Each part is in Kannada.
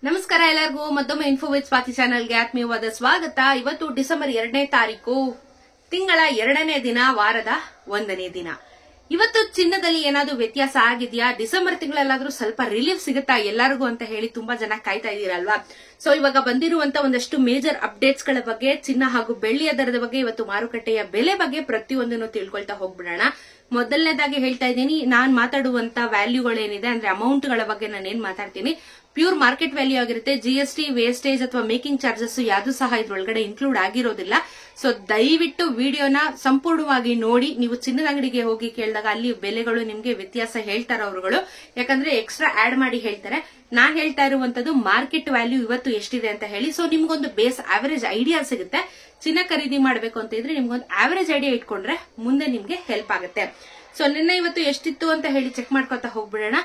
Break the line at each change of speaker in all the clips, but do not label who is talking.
ನಮಸ್ಕಾರ ಎಲ್ಲರಿಗೂ ಮತ್ತೊಮ್ಮೆ ಇನ್ಫೋ ವಿತ್ ಸ್ವಾತಿ ಚಾನೆಲ್ಗೆ ಆತ್ಮೀಯವಾದ ಸ್ವಾಗತ. ಇವತ್ತು ಡಿಸೆಂಬರ್ 2ನೇ ತಾರೀಕು, ತಿಂಗಳ 2ನೇ ದಿನ, ವಾರದ 1ನೇ ದಿನ. ಇವತ್ತು ಚಿನ್ನದಲ್ಲಿ ಏನಾದ್ರೂ ವ್ಯತ್ಯಾಸ ಆಗಿದೆಯಾ? ಡಿಸೆಂಬರ್ ತಿಂಗಳಲ್ಲಾದ್ರೂ ಸ್ವಲ್ಪ ರಿಲೀಫ್ ಸಿಗುತ್ತಾ ಎಲ್ಲರಿಗೂ ಅಂತ ಹೇಳಿ ತುಂಬಾ ಜನ ಕಾಯ್ತಾ ಇದೀರಲ್ವಾ? ಸೊ ಇವಾಗ ಬಂದಿರುವಂತ ಒಂದಷ್ಟು ಮೇಜರ್ ಅಪ್ಡೇಟ್ಸ್ ಗಳ ಬಗ್ಗೆ, ಚಿನ್ನ ಹಾಗೂ ಬೆಳ್ಳಿಯ ದರದ ಬಗ್ಗೆ, ಇವತ್ತು ಮಾರುಕಟ್ಟೆಯ ಬೆಲೆ ಬಗ್ಗೆ ಪ್ರತಿಯೊಂದನ್ನು ತಿಳ್ಕೊಳ್ತಾ ಹೋಗ್ಬಿಡೋಣ. ಮೊದಲನೇದಾಗಿ ಹೇಳ್ತಾ ಇದ್ದೀನಿ, ನಾನ್ ಮಾತಾಡುವಂತ ವ್ಯಾಲ್ಯೂಗಳೇನಿದೆ ಅಂದ್ರೆ ಅಮೌಂಟ್ ಗಳ ಬಗ್ಗೆ ನಾನು ಏನ್ ಮಾತಾಡ್ತೀನಿ, ಪ್ಯೂರ್ ಮಾರ್ಕೆಟ್ ವ್ಯಾಲ್ಯೂ ಆಗಿರುತ್ತೆ. ಜಿಎಸ್ಟಿ, ವೇಸ್ಟೇಜ್ ಅಥವಾ ಮೇಕಿಂಗ್ ಚಾರ್ಜಸ್ ಯಾವ್ದು ಸಹ ಇದ್ರೊಳಗಡೆ ಇನ್ಕ್ಲೂಡ್ ಆಗಿರೋದಿಲ್ಲ. ಸೊ ದಯವಿಟ್ಟು ವಿಡಿಯೋನ ಸಂಪೂರ್ಣವಾಗಿ ನೋಡಿ. ನೀವು ಚಿನ್ನದ ಅಂಗಡಿಗೆ ಹೋಗಿ ಕೇಳಿದಾಗ ಅಲ್ಲಿ ಬೆಲೆಗಳು ನಿಮ್ಗೆ ವ್ಯತ್ಯಾಸ ಹೇಳ್ತಾರೆ ಅವರುಗಳು, ಯಾಕಂದ್ರೆ ಎಕ್ಸ್ಟ್ರಾ ಆಡ್ ಮಾಡಿ ಹೇಳ್ತಾರೆ. ನಾನ್ ಹೇಳ್ತಾ ಇರುವಂತದ್ದು ಮಾರ್ಕೆಟ್ ವ್ಯಾಲ್ಯೂ ಇವತ್ತು ಎಷ್ಟಿದೆ ಅಂತ ಹೇಳಿ. ಸೊ ನಿಮ್ಗೊಂದು ಬೇಸ್ ಆವರೇಜ್ ಐಡಿಯಾ ಸಿಗುತ್ತೆ. ಚಿನ್ನ ಖರೀದಿ ಮಾಡಬೇಕು ಅಂತ ಇದ್ರೆ ನಿಮ್ಗೊಂದು ಆವರೇಜ್ ಐಡಿಯಾ ಇಟ್ಕೊಂಡ್ರೆ ಮುಂದೆ ನಿಮ್ಗೆ ಹೆಲ್ಪ್ ಆಗುತ್ತೆ. ಸೊ ನಿನ್ನೆ ಇವತ್ತು ಎಷ್ಟಿತ್ತು ಅಂತ ಹೇಳಿ ಚೆಕ್ ಮಾಡ್ಕೊತಾ ಹೋಗ್ಬಿಡೋಣ.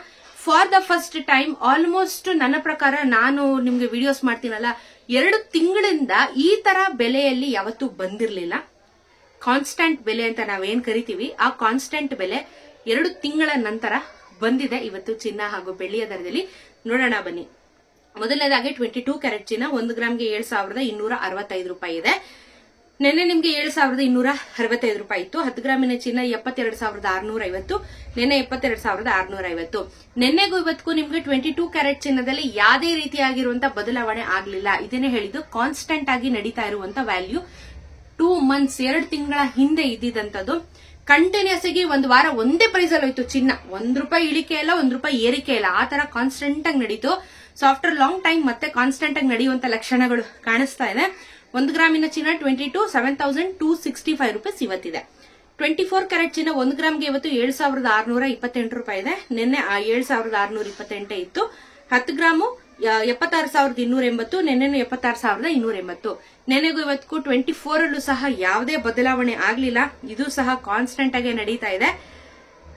For the first time almost ನನ್ನ ಪ್ರಕಾರ, ನಾನು ನಿಮ್ಗೆ ವಿಡಿಯೋಸ್ ಮಾಡ್ತೀನಲ್ಲ, 2 ತಿಂಗಳಿಂದ ಈ ತರ ಬೆಲೆಯಲ್ಲಿ ಯಾವತ್ತೂ ಬಂದಿರಲಿಲ್ಲ. ಕಾನ್ಸ್ಟೆಂಟ್ ಬೆಲೆ ಅಂತ ನಾವೇನ್ ಕರಿತೀವಿ, ಆ ಕಾನ್ಸ್ಟೆಂಟ್ ಬೆಲೆ 2 ತಿಂಗಳ ನಂತರ ಬಂದಿದೆ ಇವತ್ತು ಚಿನ್ನ ಹಾಗೂ ಬೆಳ್ಳಿಯ ದರದಲ್ಲಿ. ನೋಡೋಣ ಬನ್ನಿ. ಮೊದಲನೇದಾಗಿ 22 ಕ್ಯಾರೆಟ್ ಚಿನ್ನ 1 ಗ್ರಾಮ್ಗೆ 7,265 ರೂಪಾಯಿ ಇದೆ. ನಿನ್ನೆ ನಿಮ್ಗೆ 7,265 ರೂಪಾಯಿ ಇತ್ತು. 10 ಗ್ರಾಮಿನ ಚಿನ್ನ 72,650, ನಿನ್ನೆ 72,650. ನಿನ್ನೆಗೂ ಇವತ್ತಿಗೂ ನಿಮ್ಗೆ 22 ಕ್ಯಾರೆಟ್ ಚಿನ್ನದಲ್ಲಿ ಯಾವುದೇ ರೀತಿಯಾಗಿರುವಂತಹ ಬದಲಾವಣೆ ಆಗ್ಲಿಲ್ಲ. ಇದನ್ನೇ ಹೇಳಿದ್ದು ಕಾನ್ಸ್ಟೆಂಟ್ ಆಗಿ ನಡೀತಾ ಇರುವಂತ ವ್ಯಾಲ್ಯೂ. 2 ಮಂತ್ಸ್ 2 ತಿಂಗಳ ಹಿಂದೆ ಇದ್ದಿದ್ದಂಥದ್ದು ಕಂಟಿನ್ಯೂಸ್ ಆಗಿ ಒಂದು ವಾರ ಒಂದೇ ಪ್ರೈಸ್ ಅಲ್ಲಿ ಹೋಯ್ತು ಚಿನ್ನ. 1 ರೂಪಾಯಿ ಇಳಿಕೆ ಇಲ್ಲ, 1 ರೂಪಾಯಿ ಏರಿಕೆ ಇಲ್ಲ, ಆ ತರ ಕಾನ್ಸ್ಟೆಂಟ್ ಆಗಿ ನಡೀತು. ಸೊ ಆಫ್ಟರ್ ಲಾಂಗ್ ಟೈಮ್ ಮತ್ತೆ ಕಾನ್ಸ್ಟೆಂಟ್ ಆಗಿ ನಡೆಯುವಂತ ಲಕ್ಷಣಗಳು ಕಾಣಿಸ್ತಾ ಇದೆ. 1 ಗ್ರಾಮಿನ ಚಿನ್ನ 7,265 ರೂಪೀಸ್ ಇವತ್ತಿದೆ. 24 ಕ್ಯಾರೆಟ್ ಚಿನ್ನ 1 ಗ್ರಾಮ್ಗೆ ಇವತ್ತು 7,628 ರೂಪಾಯಿ ಇದೆ. ನಿನ್ನೆ 7,628 ಇತ್ತು. 10 ಗ್ರಾಮು 76,280, ನಿನ್ನೆನು 76,280. ನೆನೆಗೂ ಇವತ್ತಿಗೂ 24 ಅಲ್ಲೂ ಸಹ ಯಾವುದೇ ಬದಲಾವಣೆ ಆಗ್ಲಿಲ್ಲ. ಇದು ಸಹ ಕಾನ್ಸ್ಟೆಂಟ್ ಆಗಿ ನಡೀತಾ ಇದೆ.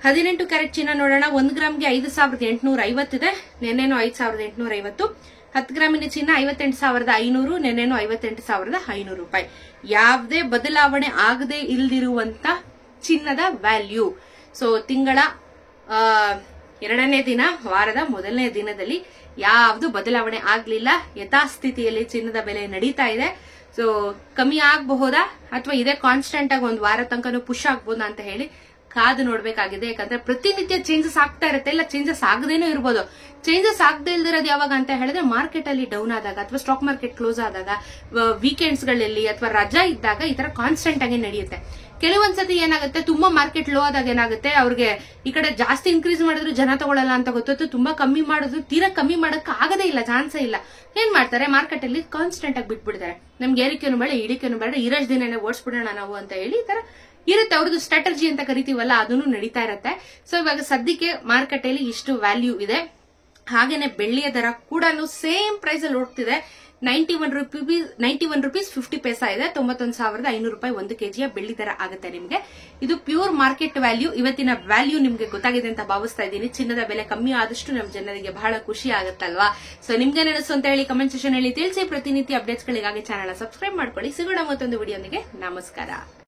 18 ಕ್ಯಾರೆಟ್ ಚಿನ್ನ ನೋಡೋಣ. 1 ಗ್ರಾಮ್ಗೆ 5,850 ಇದೆ. ನಿನ್ನೆನು 5,850. 10 ಗ್ರಾಮಿನ ಚಿನ್ನ 58,500, ನೆನ್ನೆನು 58,500 ರೂಪಾಯಿ. ಯಾವುದೇ ಬದಲಾವಣೆ ಆಗದೆ ಇಲ್ದಿರುವಂತ ಚಿನ್ನದ ವ್ಯಾಲ್ಯೂ. ಸೊ ತಿಂಗಳ 2ನೇ ದಿನ, ವಾರದ 1ನೇ ದಿನದಲ್ಲಿ ಯಾವ್ದು ಬದಲಾವಣೆ ಆಗ್ಲಿಲ್ಲ. ಯಥಾಸ್ಥಿತಿಯಲ್ಲಿ ಚಿನ್ನದ ಬೆಲೆ ನಡೀತಾ ಇದೆ. ಸೊ ಕಮ್ಮಿ ಆಗಬಹುದಾ ಅಥವಾ ಇದೇ ಕಾನ್ಸ್ಟೆಂಟ್ ಆಗಿ ಒಂದು ವಾರ ತನಕ ಪುಷ್ ಆಗ್ಬೋದಾ ಅಂತ ಹೇಳಿ ಕಾದು ನೋಡ್ಬೇಕಾಗಿದೆ. ಯಾಕಂದ್ರೆ ಪ್ರತಿನಿತ್ಯ ಚೇಂಜಸ್ ಆಗ್ತಾ ಇರುತ್ತೆ. ಇಲ್ಲ ಚೇಂಜಸ್ ಆಗದೇನೂ ಇರ್ಬೋದು. ಚೇಂಜಸ್ ಆಗದೆ ಇಲ್ದಿರೋದು ಯಾವಾಗ ಅಂತ ಹೇಳಿದ್ರೆ ಮಾರ್ಕೆಟ್ ಅಲ್ಲಿ ಡೌನ್ ಆದಾಗ ಅಥವಾ ಸ್ಟಾಕ್ ಮಾರ್ಕೆಟ್ ಕ್ಲೋಸ್ ಆದಾಗ, ವೀಕೆಂಡ್ಸ್ ಗಳಲ್ಲಿ ಅಥವಾ ರಜಾ ಇದ್ದಾಗ ಈ ತರ ಕಾನ್ಸ್ಟೆಂಟ್ ಆಗಿ ನಡೆಯುತ್ತೆ. ಕೆಲವೊಂದ್ಸತಿ ಏನಾಗುತ್ತೆ, ತುಂಬಾ ಮಾರ್ಕೆಟ್ ಲೋ ಆದಾಗ ಏನಾಗುತ್ತೆ, ಅವ್ರಿಗೆ ಈ ಕಡೆ ಜಾಸ್ತಿ ಇನ್ಕ್ರೀಸ್ ಮಾಡಿದ್ರು ಜನ ತಗೊಳ್ಳಲ್ಲ ಅಂತ ಗೊತ್ತು, ತುಂಬಾ ಕಮ್ಮಿ ಮಾಡಿದ್ರು ತೀರಾ ಕಮ್ಮಿ ಮಾಡಕ್ ಆಗದೇ ಇಲ್ಲ, ಚಾನ್ಸೇ ಇಲ್ಲ. ಏನ್ ಮಾಡ್ತಾರೆ, ಮಾರ್ಕೆಟ್ ಅಲ್ಲಿ ಕಾನ್ಸ್ಟೆಂಟ್ ಆಗಿ ಬಿಟ್ಬಿಡ್ತಾರೆ. ನಮ್ಗೆ ಏರಿಕೆನು ಬೇಡ ಇಳಿಕೆನು ಬೇಡ, ಇರೋಷ್ಟು ದಿನ ಓಡಿಸ್ಬಿಡೋಣ ನಾವು ಅಂತ ಹೇಳಿ ಈ ತರ ಇರುತ್ತೆ. ಅವ್ರದ್ದು ಸ್ಟ್ರಾಟಜಿ ಅಂತ ಕರಿತೀವಲ್ಲ, ಅದನ್ನು ನಡೀತಾ ಇರುತ್ತೆ. ಸೊ ಇವಾಗ ಸದ್ಯಕ್ಕೆ ಮಾರ್ಕೆಟ್ ಅಲ್ಲಿ ಇಷ್ಟು ವ್ಯಾಲ್ಯೂ ಇದೆ. ಹಾಗೇನೆ ಬೆಳ್ಳಿಯ ದರ ಕೂಡ ಸೇಮ್ ಪ್ರೈಸ್ ಅಲ್ಲಿ ಹೋಗ್ತಿದೆ. 91 ರೂಪೀಸ್ 50 ಪೈಸಾ ಇದೆ. 91,500 ರೂಪಾಯಿ 1 ಕೆಜಿಯ ಬೆಳ್ಳಿ ದರ ಆಗುತ್ತೆ ನಿಮ್ಗೆ. ಇದು ಪ್ಯೂರ್ ಮಾರ್ಕೆಟ್ ವ್ಯಾಲ್ಯೂ. ಇವತ್ತಿನ ವ್ಯಾಲ್ಯೂ ನಿಮ್ಗೆ ಗೊತ್ತಾಗಿದೆ ಅಂತ ಭಾವಿಸ್ತಾ ಇದ್ದೀನಿ. ಚಿನ್ನದ ಬೆಲೆ ಕಮ್ಮಿ ಆದಷ್ಟು ನಮ್ ಜನರಿಗೆ ಬಹಳ ಖುಷಿ ಆಗುತ್ತಲ್ವಾ? ಸೊ ನಿಮ್ಗೆ ಅನಿಸ್ತು ಅಂತ ಹೇಳಿ ಕಮೆಂಟ್ ಸೆಕ್ಷನ್ ಹೇಳಿ ತಿಳಿಸಿ. ಪ್ರತಿನಿತ್ಯ ಅಪ್ಡೇಟ್ಸ್ ಗಳಿಗಾಗಿ ಚಾನೆಲ್ ಸಬ್ಸ್ಕ್ರೈಬ್ ಮಾಡ್ಕೊಳ್ಳಿ. ಸಿಗೋಣ ಮತ್ತೊಂದು ವಿಡಿಯೋನಿಗೆ. ನಮಸ್ಕಾರ.